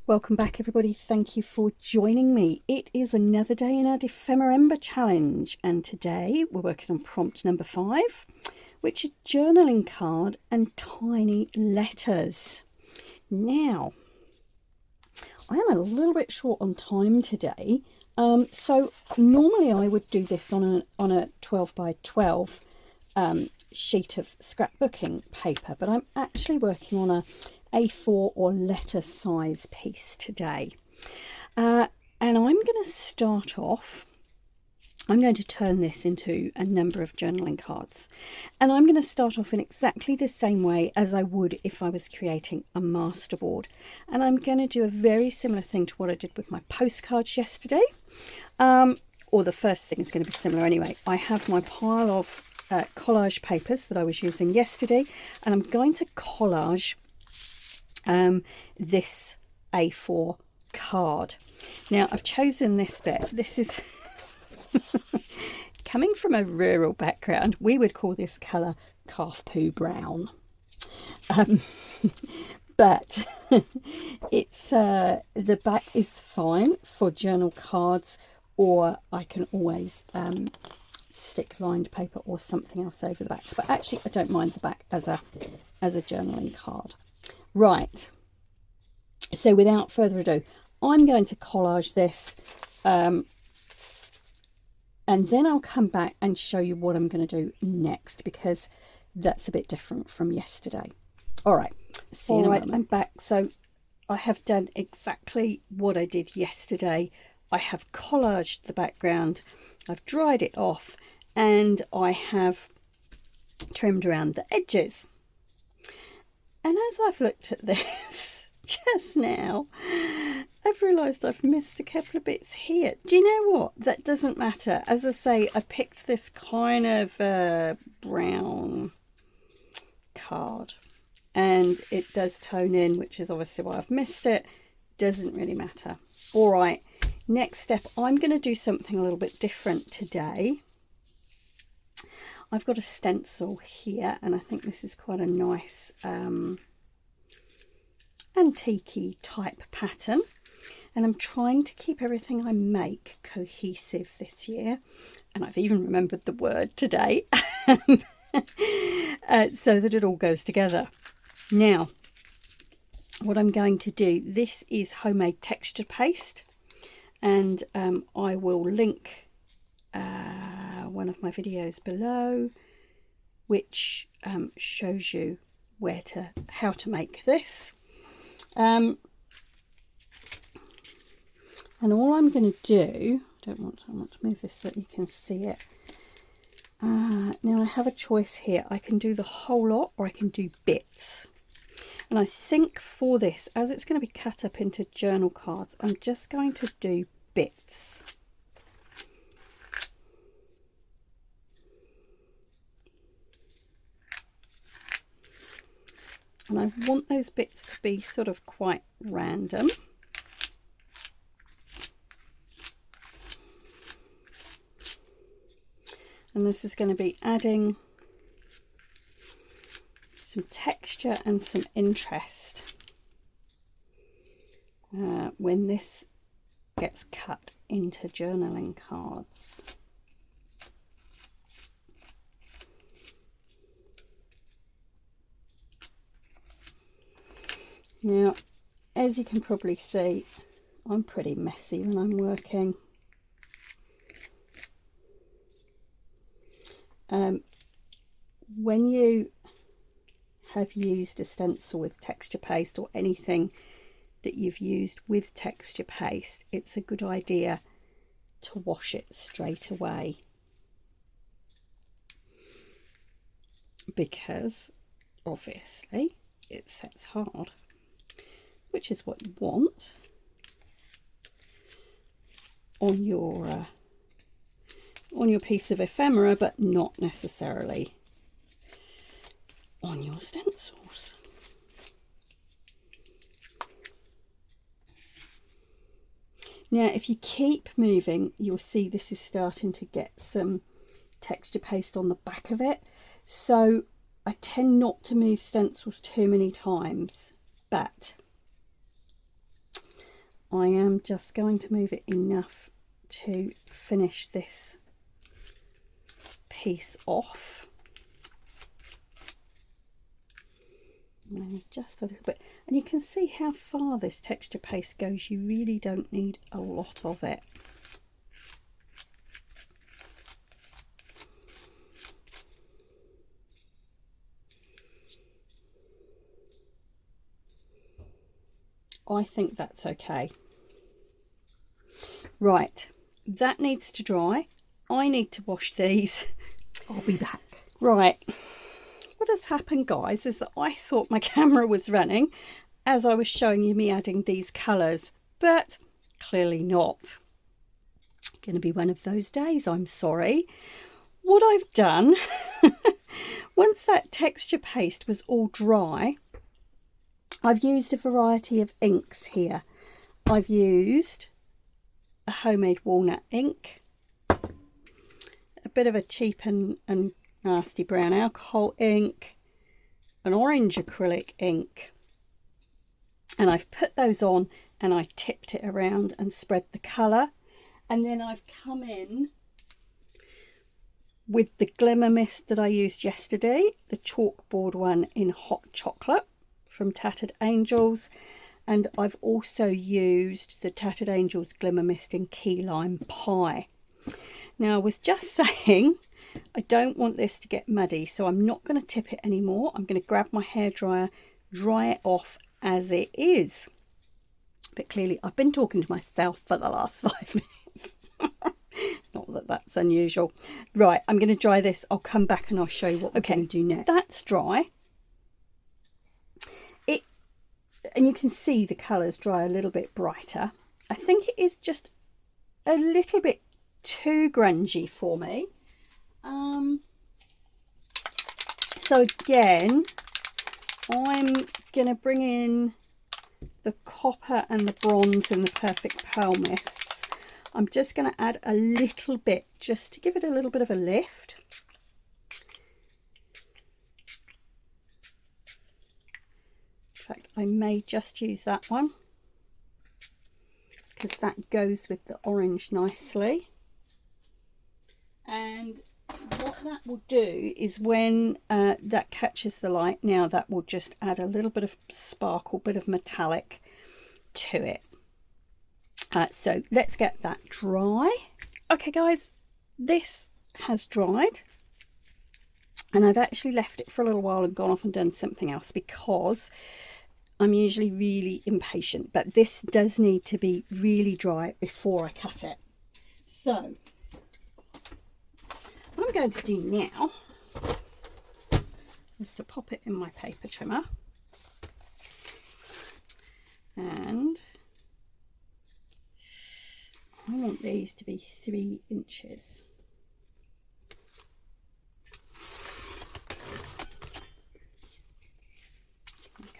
Welcome back everybody, thank you for joining me. It is another day in our Dephemerember challenge, and today we're working on prompt number 5, which is journaling card and tiny letters. Now, I am a little bit short on time today, so normally I would do this on a 12 by 12 sheet of scrapbooking paper, but I'm actually working on a A4 or letter size piece today, and I'm going to start off. I'm going to turn this into a number of journaling cards, and I'm going to start off in exactly the same way as I would if I was creating a masterboard, and I'm going to do a very similar thing to what I did with my postcards yesterday, or the first thing is going to be similar anyway. I have my pile of collage papers that I was using yesterday, and I'm going to collage this A4 card. Now I've chosen this bit. This is coming from a rural background, we would call this colour calf poo brown, but it's the back is fine for journal cards, or I can always stick lined paper or something else over the back, but actually I don't mind the back as a journaling card. Right, so without further ado, I'm going to collage this, and then I'll come back and show you what I'm going to do next, because that's a bit different from yesterday. All right, see you in a moment. I'm back. So I have done exactly what I did yesterday. I have collaged the background, I've dried it off, and I have trimmed around the edges. And as I've looked at this just now, I've realised I've missed a couple of bits here. Do you know what? That doesn't matter. As I say, I picked this kind of brown card, and it does tone in, which is obviously why I've missed it. Doesn't really matter. All right, next step, I'm going to do something a little bit different today. I've got a stencil here, and I think this is quite a nice antique-y type pattern, and I'm trying to keep everything I make cohesive this year, and I've even remembered the word today so that it all goes together. Now, what I'm going to do, this is homemade texture paste, and I will link one of my videos below, which shows you how to make this. And all I'm going to do, I want to move this so that you can see it. Now I have a choice here. I can do the whole lot, or I can do bits. And I think for this, as it's going to be cut up into journal cards, I'm just going to do bits. And I want those bits to be sort of quite random. And this is going to be adding some texture and some interest when this gets cut into journaling cards. Now, as you can probably see, I'm pretty messy when I'm working. When you have used a stencil with texture paste, or anything that you've used with texture paste, it's a good idea to wash it straight away, because obviously it sets hard, which is what you want on your piece of ephemera, but not necessarily on your stencils. Now, if you keep moving, you'll see this is starting to get some texture paste on the back of it. So I tend not to move stencils too many times, but I am just going to move it enough to finish this piece off. And just a little bit, and you can see how far this texture paste goes. You really don't need a lot of it. I think that's okay. Right, that needs to dry. I need to wash these. I'll be back. Right, what has happened, guys, is that I thought my camera was running as I was showing you me adding these colours, but clearly not. Going to be one of those days, I'm sorry. What I've done, once that texture paste was all dry, I've used a variety of inks here. I've used a homemade walnut ink, a bit of a cheap and nasty brown alcohol ink, an orange acrylic ink, and I've put those on and I tipped it around and spread the colour. And then I've come in with the glimmer mist that I used yesterday, the chalkboard one in Hot Chocolate from Tattered Angels, and I've also used the Tattered Angels glimmer mist in Key Lime Pie. Now, I was just saying I don't want this to get muddy, so I'm not going to tip it anymore. I'm going to grab my hairdryer, dry it off as it is. But clearly I've been talking to myself for the last 5 minutes. Not that that's unusual. Right, I'm going to dry this. I'll come back and I'll show you what we're going to do next. That's dry. And you can see the colours dry a little bit brighter. I think it is just a little bit too grungy for me. So again, I'm going to bring in the copper and the bronze in the Perfect Pearl Mists. I'm just going to add a little bit just to give it a little bit of a lift. In fact, I may just use that one because that goes with the orange nicely. And what that will do is when that catches the light, now that will just add a little bit of sparkle, bit of metallic to it. So let's get that dry. Okay guys, this has dried and I've actually left it for a little while and gone off and done something else because I'm usually really impatient, but this does need to be really dry before I cut it. So what I'm going to do now is to pop it in my paper trimmer, and I want these to be 3 inches.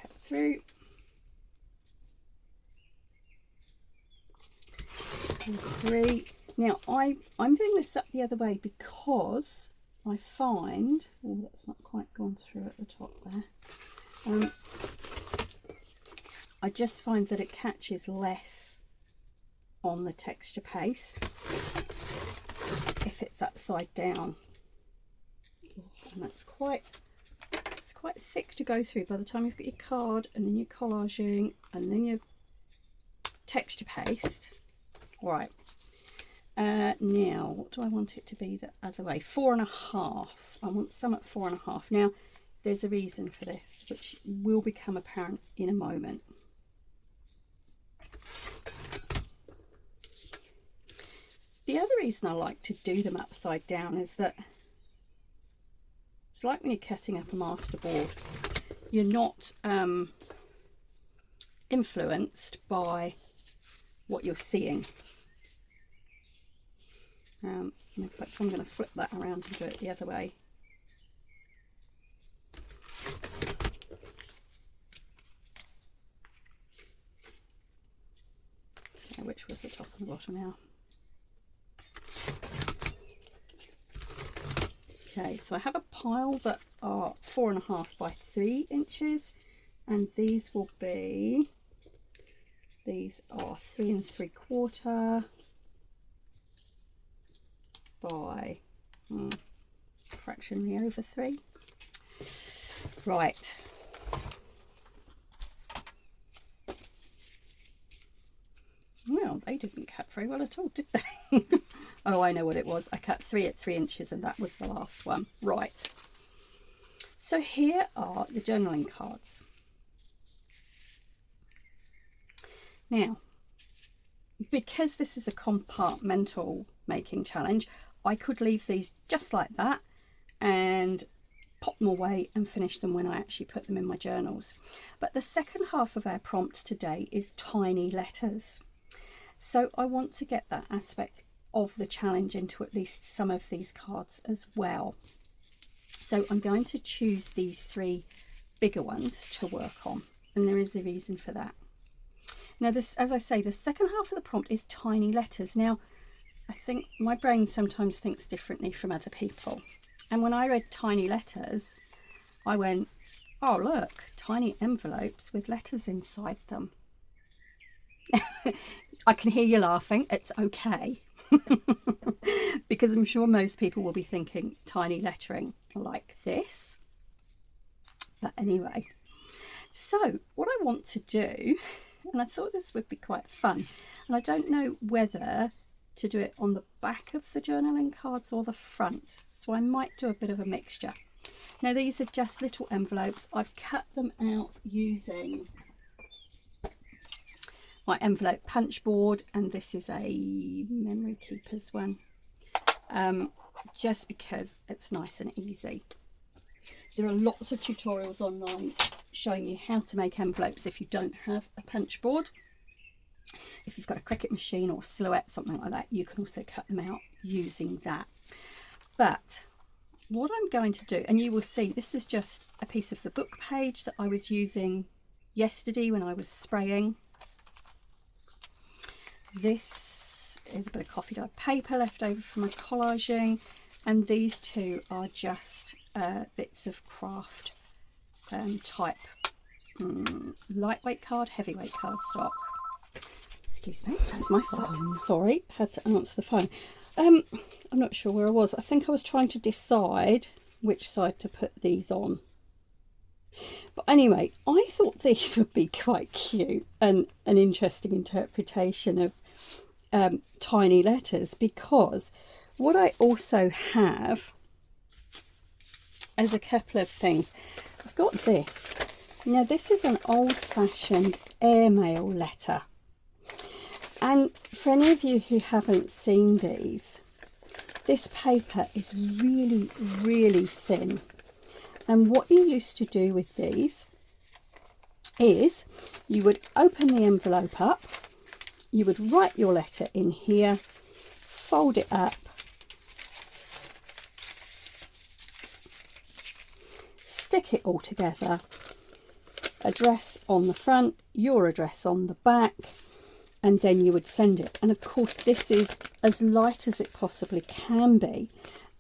Cut through. 3. Now I'm doing this up the other way because I find, oh, that's not quite gone through at the top there. I just find that it catches less on the texture paste if it's upside down, and it's quite thick to go through by the time you've got your card and then your collaging and then your texture paste. All right, now what do I want it to be the other way? 4.5. I want some at 4.5. Now there's a reason for this which will become apparent in a moment. The other reason I like to do them upside down is that it's like when you're cutting up a masterboard, you're not influenced by what you're seeing. In fact, I'm going to flip that around and do it the other way. Okay, which was the top and the bottom now? Okay, so I have a pile that are 4.5 by 3 inches, and these will be These are 3 3/4 by fractionally over 3. Right. Well, they didn't cut very well at all, did they? Oh, I know what it was. I cut 3 at 3 inches and that was the last one. Right. So here are the journaling cards. Now, because this is a compartmental making challenge, I could leave these just like that and pop them away and finish them when I actually put them in my journals. But the second half of our prompt today is tiny letters. So I want to get that aspect of the challenge into at least some of these cards as well. So I'm going to choose these 3 bigger ones to work on, and there is a reason for that. Now this, as I say, the second half of the prompt is tiny letters. Now I think my brain sometimes thinks differently from other people, and when I read tiny letters I went, oh look, tiny envelopes with letters inside them. I can hear you laughing, it's okay. Because I'm sure most people will be thinking tiny lettering like this. But anyway, so what I want to do, and I thought this would be quite fun, and I don't know whether to do it on the back of the journaling cards or the front, so I might do a bit of a mixture. Now these are just little envelopes. I've cut them out using my envelope punch board, and this is a memory keepers one, just because it's nice and easy. There are lots of tutorials online showing you how to make envelopes if you don't have a punch board. If you've got a Cricut machine or Silhouette, something like that, you can also cut them out using that. But what I'm going to do, and you will see this is just a piece of the book page that I was using yesterday when I was spraying. This is a bit of coffee dye paper left over from my collaging, and these 2 are just bits of craft type lightweight card, heavyweight cardstock. Excuse me, that's my phone. Sorry, had to answer the phone. I'm not sure where I was. I think I was trying to decide which side to put these on. But anyway, I thought these would be quite cute and an interesting interpretation of tiny letters, because what I also have is a couple of things. I've got this. Now this is an old-fashioned airmail letter, and for any of you who haven't seen these, this paper is really, really thin. And what you used to do with these is you would open the envelope up, you would write your letter in here, fold it up, stick it all together, address on the front, your address on the back, and then you would send it. And of course this is as light as it possibly can be,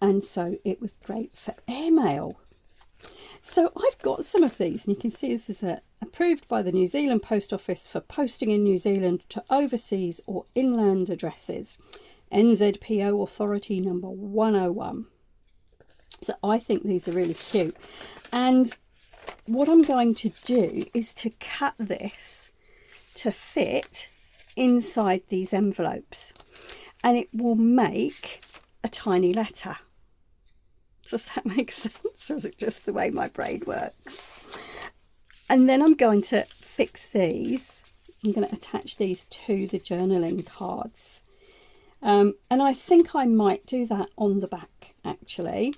and so it was great for airmail. So I've got some of these, and you can see this is approved by the New Zealand Post Office for posting in New Zealand to overseas or inland addresses. NZPO Authority number 101. So I think these are really cute. And what I'm going to do is to cut this to fit inside these envelopes, and it will make a tiny letter. Does that make sense, or is it just the way my brain works? And then I'm going to fix these. I'm going to attach these to the journaling cards. And I think I might do that on the back, actually.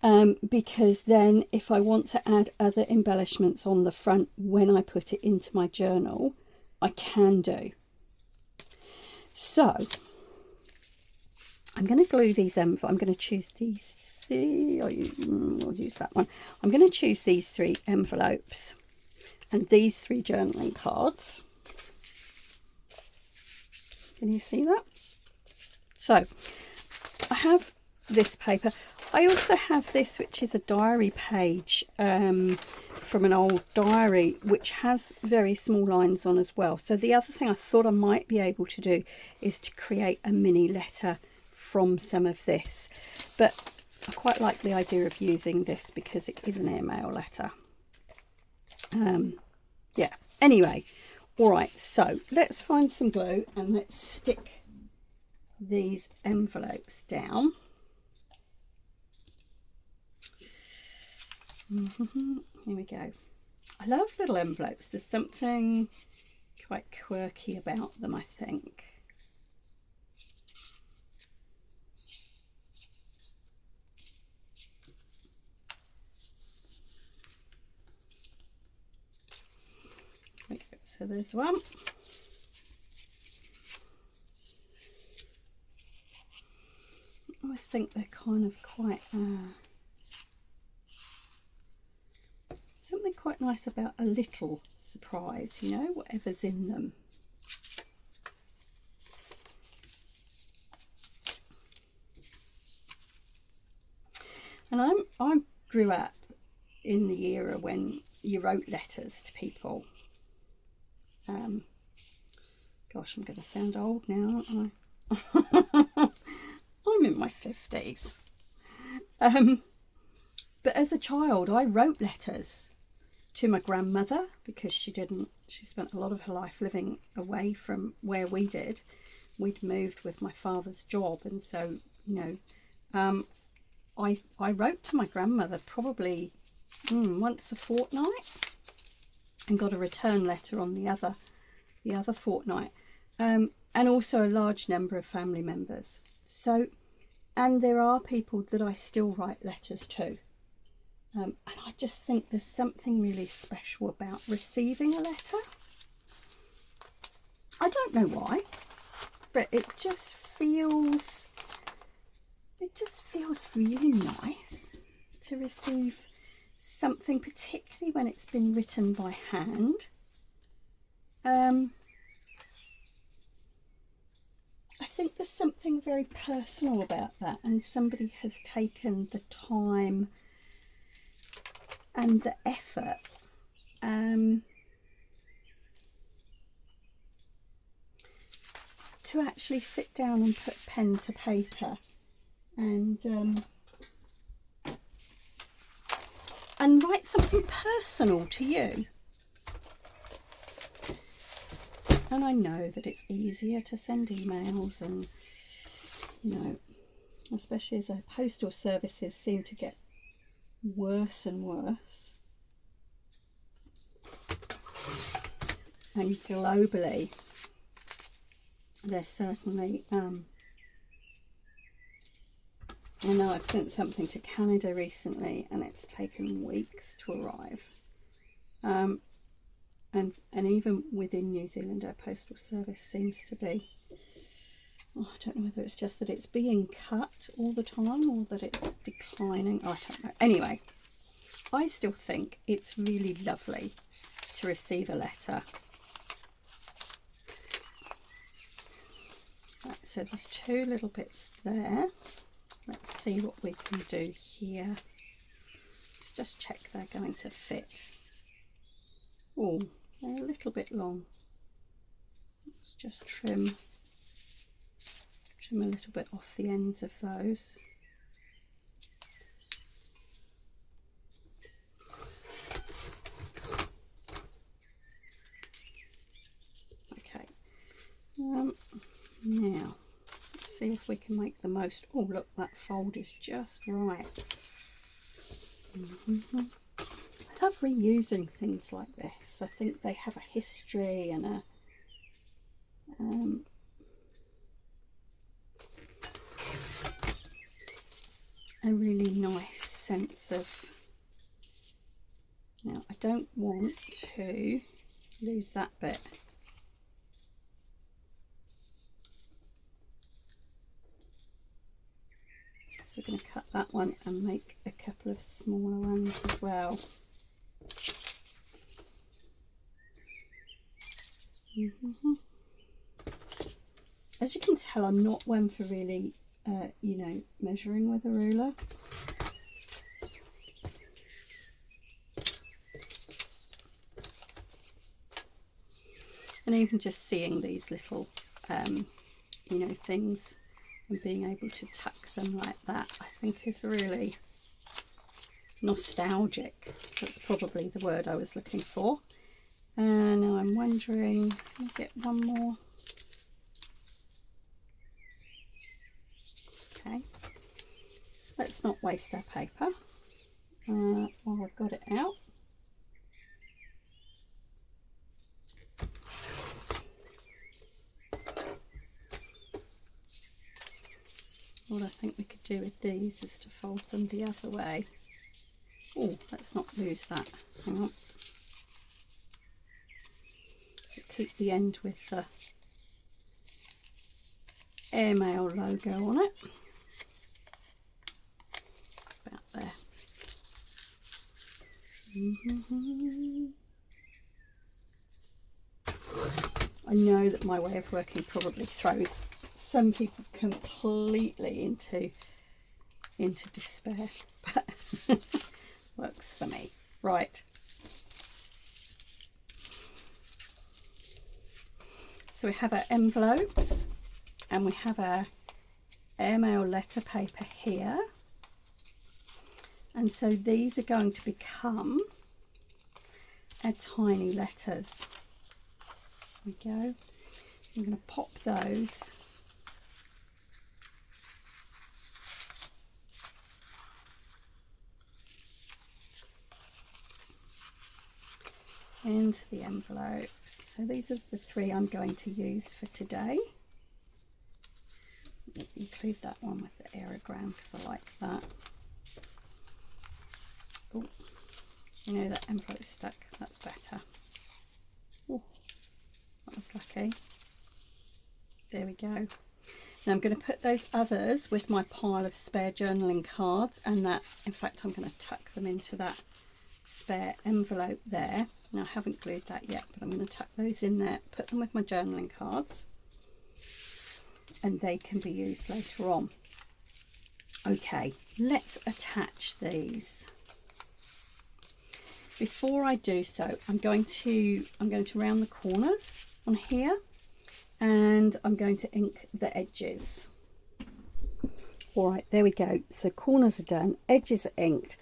Because then if I want to add other embellishments on the front when I put it into my journal, I can do. So I'm going to glue these envelopes. I'm going to choose these 3, or I'll use that one. I'm going to choose these 3 envelopes and these 3 journaling cards. Can you see that? So I have this paper. I also have this, which is a diary page from from an old diary which has very small lines on as well. So the other thing I thought I might be able to do is to create a mini letter from some of this, but I quite like the idea of using this because it is an airmail letter. Yeah, anyway, all right, so let's find some glue and let's stick these envelopes down. Here we go. I love little envelopes. There's something quite quirky about them, I think. There we go. So there's one. I always think they're kind of quite something quite nice about a little surprise, you know, whatever's in them. And I grew up in the era when you wrote letters to people. Gosh, I'm going to sound old now, aren't I? I'm in my 50s. But as a child, I wrote letters to my grandmother because she spent a lot of her life living away from where we did. We'd moved with my father's job, and so, you know, I wrote to my grandmother probably once a fortnight and got a return letter on the other fortnight, and also a large number of family members. So, and there are people that I still write letters to. And I just think there's something really special about receiving a letter. I don't know why, but it just feels really nice to receive something, particularly when it's been written by hand. I think there's something very personal about that, and somebody has taken the time and the effort to actually sit down and put pen to paper and write something personal to you. And I know that it's easier to send emails, and, you know, especially as our postal services seem to get worse and worse, and globally there's certainly I know I've sent something to Canada recently and it's taken weeks to arrive, and even within New Zealand our postal service seems to be, I don't know whether it's just that it's being cut all the time or that it's declining. I don't know. Anyway, I still think it's really lovely to receive a letter. Right, so there's two little bits there. Let's see what we can do here. Let's just check they're going to fit. Oh, they're a little bit long. Let's just trim a little bit off the ends of those. Okay, now let's see if we can make the most. Oh look, that fold is just right. I love reusing things like this. I think they have a history and a really nice sense of, now I don't want to lose that bit. So we're going to cut that one and make a couple of smaller ones as well. As you can tell, I'm not one for really you know, measuring with a ruler. And even just seeing these little, you know, things and being able to tuck them like that, I think is really nostalgic. That's probably the word I was looking for. And now I'm wondering, can I get one more? Okay, let's not waste our paper while I've got it out. What I think we could do with these is to fold them the other way. Oh, let's not lose that. Hang on. Keep the end with the airmail logo on it. About there. I know that my way of working probably throws some people completely into despair, but works for me. Right. So we have our envelopes and we have our airmail letter paper here. And so these are going to become our tiny letters. There we go. I'm going to pop those into the envelopes. So these are the three I'm going to use for today. Include that one with the aerogram because I like that. Oh, you know that envelope stuck. That's better. Oh, that was lucky. There we go. Now I'm going to put those others with my pile of spare journaling cards, and that, in fact, I'm going to tuck them into that spare envelope there. Now I haven't glued that yet, but I'm going to tuck those in there, put them with my journaling cards, and they can be used later on. Okay, let's attach these. Before I do so, I'm going to round the corners on here, and I'm going to ink the edges. All right, there we go. So corners are done, edges are inked.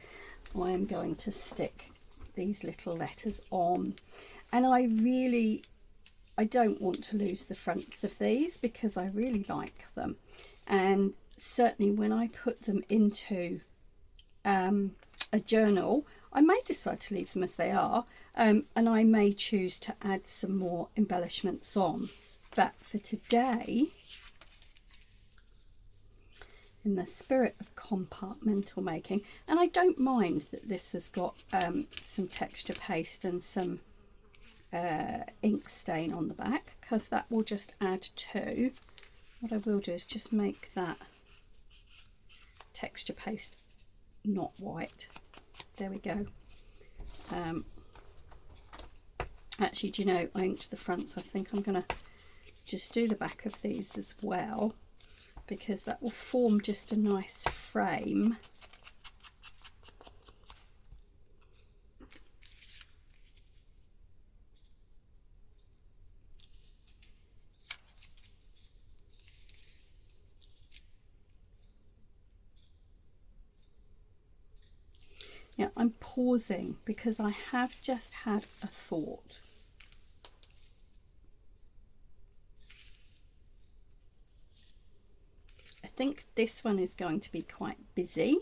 I am going to stick these little letters on, and I don't want to lose the fronts of these because I really like them, and certainly when I put them into a journal, I may decide to leave them as they are, and I may choose to add some more embellishments on. But for today, in the spirit of compartmental making, and I don't mind that this has got some texture paste and some ink stain on the back, because that will just add to. What I will do is just make that texture paste not white. There we go. Actually, do you know, I inked the fronts. I think I'm going to just do the back of these as well, because that will form just a nice frame. Now I'm pausing because I have just had a thought. I think this one is going to be quite busy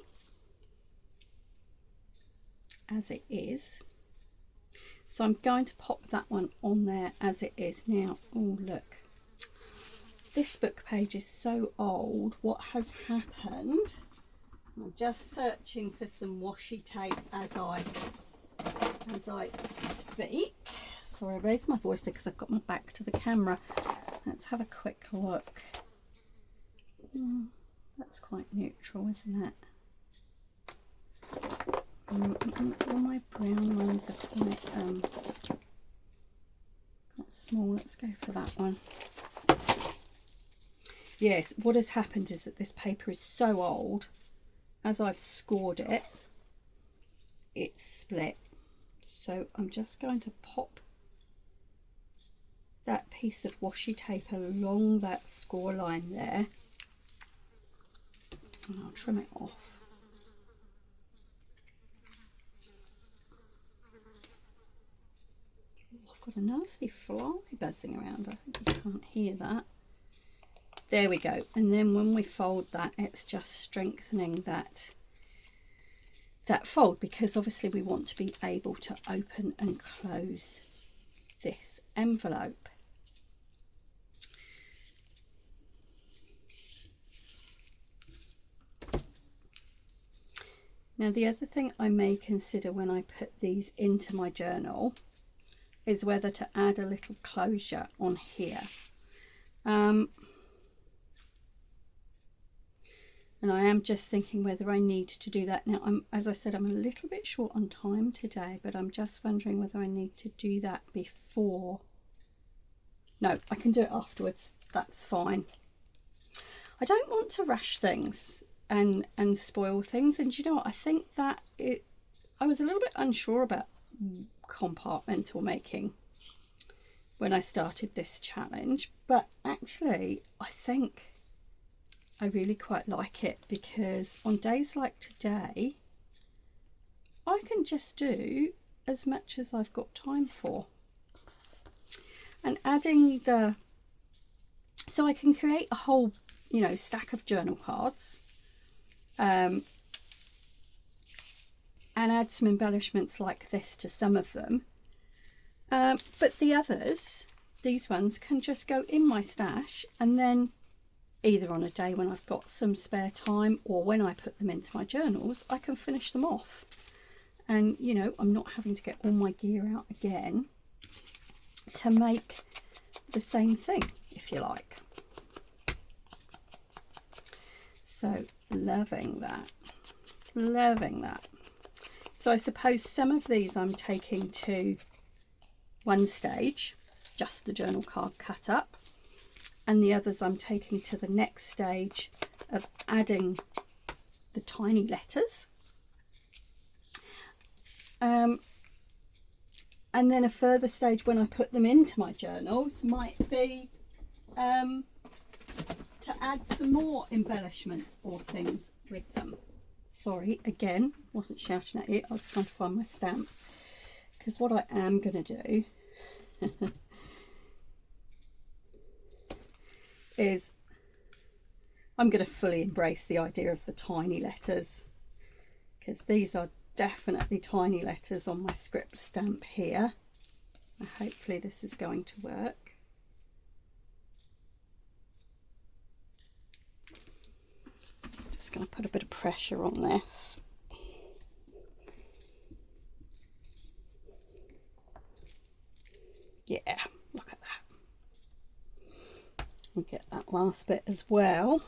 as it is, so I'm going to pop that one on there as it is. Now, oh look, this book page is so old. What has happened, I'm just searching for some washi tape as I speak. Sorry, I raised my voice there because I've got my back to the camera. Let's have a quick look. That's quite neutral, isn't it? All my brown ones are quite small. Let's go for that one. Yes, what has happened is that this paper is so old. As I've scored it, it's split. So I'm just going to pop that piece of washi tape along that score line there, and I'll trim it off. I've got a nasty fly buzzing around. I hope you can't hear that. There we go. And then when we fold that, it's just strengthening that fold, because obviously we want to be able to open and close this envelope. Now the other thing I may consider when I put these into my journal is whether to add a little closure on here. And I am just thinking whether I need to do that now. As I said, I'm a little bit short on time today, but I'm just wondering whether I need to do that before. No, I can do it afterwards. That's fine. I don't want to rush things and spoil things. And you know what? I think that I was a little bit unsure about compartmental making when I started this challenge, but actually I think I really quite like it, because on days like today I can just do as much as I've got time for. And adding so I can create a whole, you know, stack of journal cards and add some embellishments like this to some of them, but the others, these ones, can just go in my stash, and then either on a day when I've got some spare time or when I put them into my journals, I can finish them off. And, you know, I'm not having to get all my gear out again to make the same thing, if you like. So, loving that. Loving that. So I suppose some of these I'm taking to one stage, just the journal card cut up, and the others I'm taking to the next stage of adding the tiny letters. And then a further stage when I put them into my journals might be to add some more embellishments or things with them. Sorry, again, wasn't shouting at you. I was trying to find my stamp, because what I am going to do is I'm going to fully embrace the idea of the tiny letters, because these are definitely tiny letters on my script stamp here. And hopefully this is going to work. Just going to put a bit of pressure on this. Yeah, look at that. We'll get that last bit as well.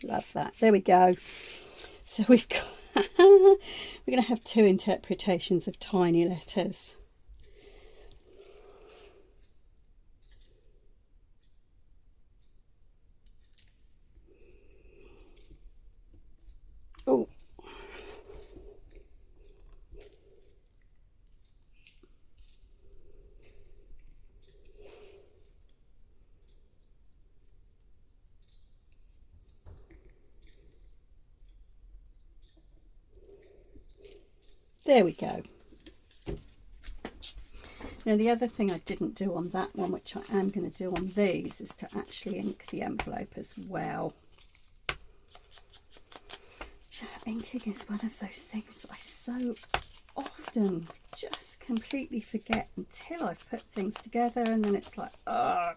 Love that. There we go. So we've got we're going to have two interpretations of tiny letters. Oh, there we go. Now the other thing I didn't do on that one, which I am going to do on these, is to actually ink the envelope as well. Inking is one of those things that I so often just completely forget until I've put things together, and then it's like, oh,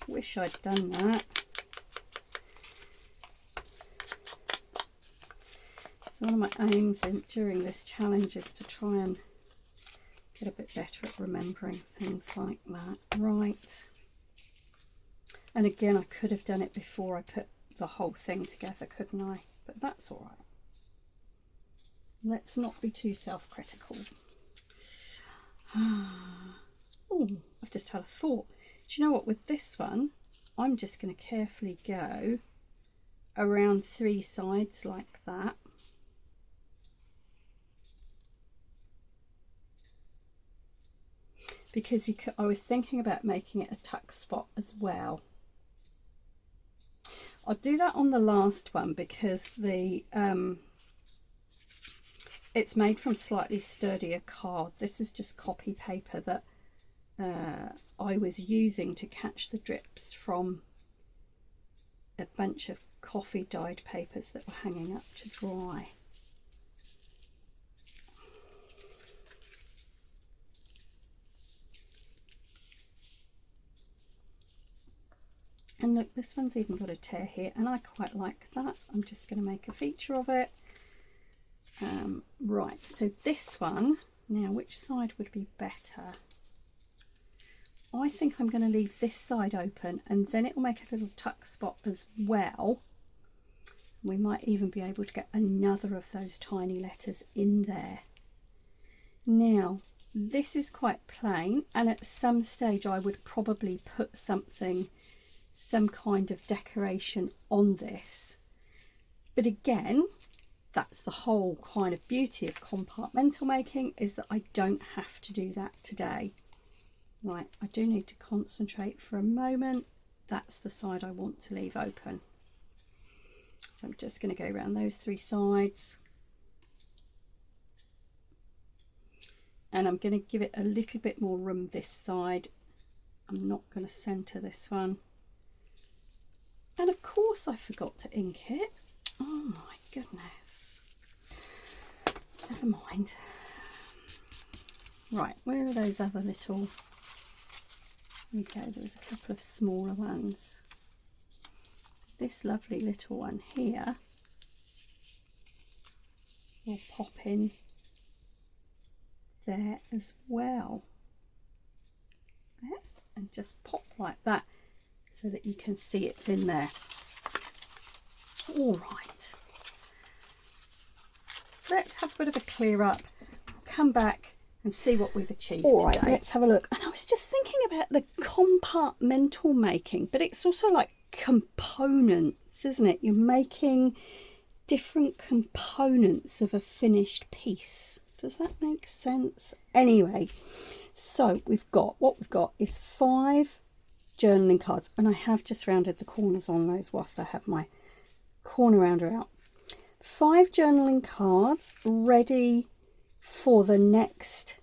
wish I'd done that. So one of my aims during this challenge is to try and get a bit better at remembering things like that. Right. And again, I could have done it before I put the whole thing together, couldn't I? But that's all right. Let's not be too self-critical. Oh, I've just had a thought. Do you know what? With this one, I'm just going to carefully go around 3 sides like that. Because I was thinking about making it a tuck spot as well. I'll do that on the last one because the it's made from slightly sturdier card. This is just copy paper that I was using to catch the drips from a bunch of coffee dyed papers that were hanging up to dry. And look, this one's even got a tear here, and I quite like that. I'm just going to make a feature of it. Right, so this one, now which side would be better? I think I'm going to leave this side open, and then it will make a little tuck spot as well. We might even be able to get another of those tiny letters in there. Now, this is quite plain, and at some stage I would probably put something, some kind of decoration on this. But again, that's the whole kind of beauty of compartmental making, is that I don't have to do that today. Right, I do need to concentrate for a moment. That's the side I want to leave open. So I'm just going to go around those 3 sides. And I'm going to give it a little bit more room this side. I'm not going to centre this one. And of course I forgot to ink it. Oh my goodness. Never mind. Right, where are those other little... There we go, there's a couple of smaller ones. So this lovely little one here will pop in there as well. There, and just pop like that so that you can see it's in there. All right. Let's have a bit of a clear up. Come back and see what we've achieved. All right, today. Let's have a look. And I was just thinking about the compartmental making, but it's also like components, isn't it? You're making different components of a finished piece. Does that make sense? Anyway, so what we've got is 5 journaling cards, and I have just rounded the corners on those whilst I have my corner rounder out. 5 journaling cards ready for the next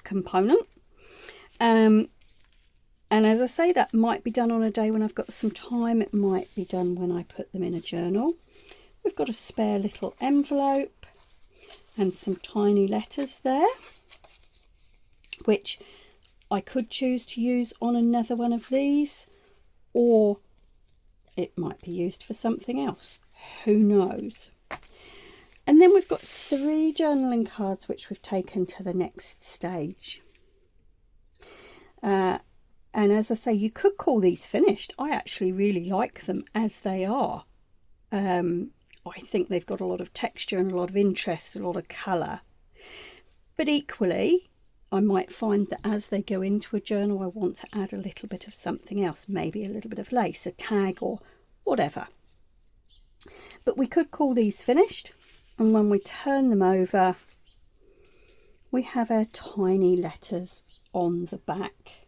component, and as I say, that might be done on a day when I've got some time. It might be done when I put them in a journal. We've got a spare little envelope and some tiny letters there, which I could choose to use on another one of these, or it might be used for something else. Who knows? And then we've got 3 journaling cards which we've taken to the next stage. And as I say, you could call these finished. I actually really like them as they are. I think they've got a lot of texture and a lot of interest, a lot of colour. But equally, I might find that as they go into a journal, I want to add a little bit of something else, maybe a little bit of lace, a tag or whatever. But we could call these finished. And when we turn them over, we have our tiny letters on the back.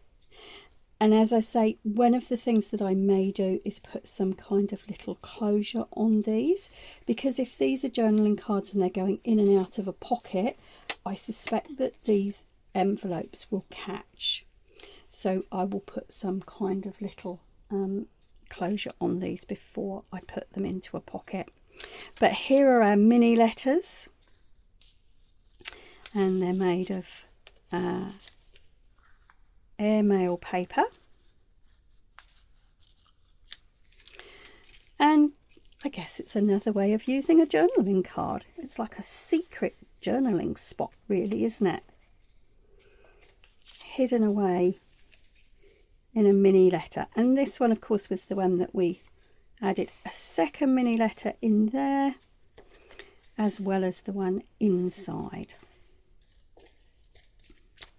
And as I say, one of the things that I may do is put some kind of little closure on these, because if these are journaling cards and they're going in and out of a pocket, I suspect that these envelopes will catch. So I will put some kind of little closure on these before I put them into a pocket. But here are our mini letters, and they're made of airmail paper, and I guess it's another way of using a journaling card. It's like a secret journaling spot, really, isn't it? Hidden away in a mini letter. And this one, of course, was the one that we added a second mini letter in there, as well as the one inside.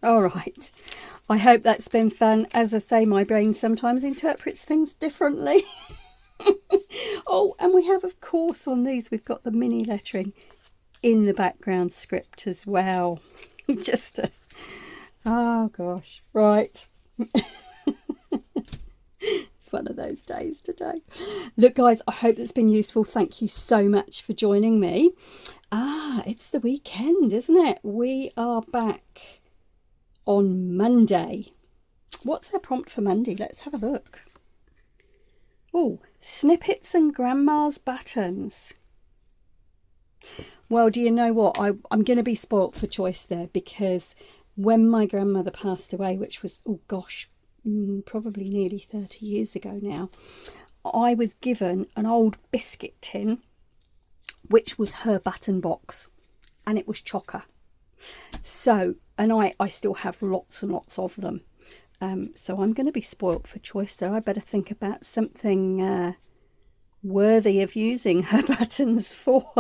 All right, I hope that's been fun. As I say, my brain sometimes interprets things differently. Oh, and we have, of course, on these, we've got the mini lettering in the background script as well. Just to, oh gosh, right. It's one of those days today. Look, guys, I hope it's been useful. Thank you so much for joining me. It's the weekend, isn't it? We are back on Monday. What's our prompt for Monday? Let's have a look. Oh, snippets and grandma's buttons. Well, do you know what? I'm going to be spoilt for choice there, because when my grandmother passed away, which was, oh gosh, probably nearly 30 years ago now, I was given an old biscuit tin, which was her button box, and it was chocker. So, and I still have lots and lots of them. So I'm going to be spoilt for choice there. I better think about something worthy of using her buttons for.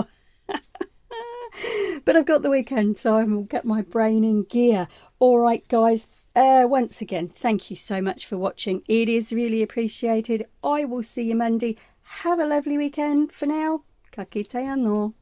But I've got the weekend, so I will get my brain in gear. All right, guys, once again, thank you so much for watching. It is really appreciated. I will see you Monday. Have a lovely weekend. For now, ka kite anō.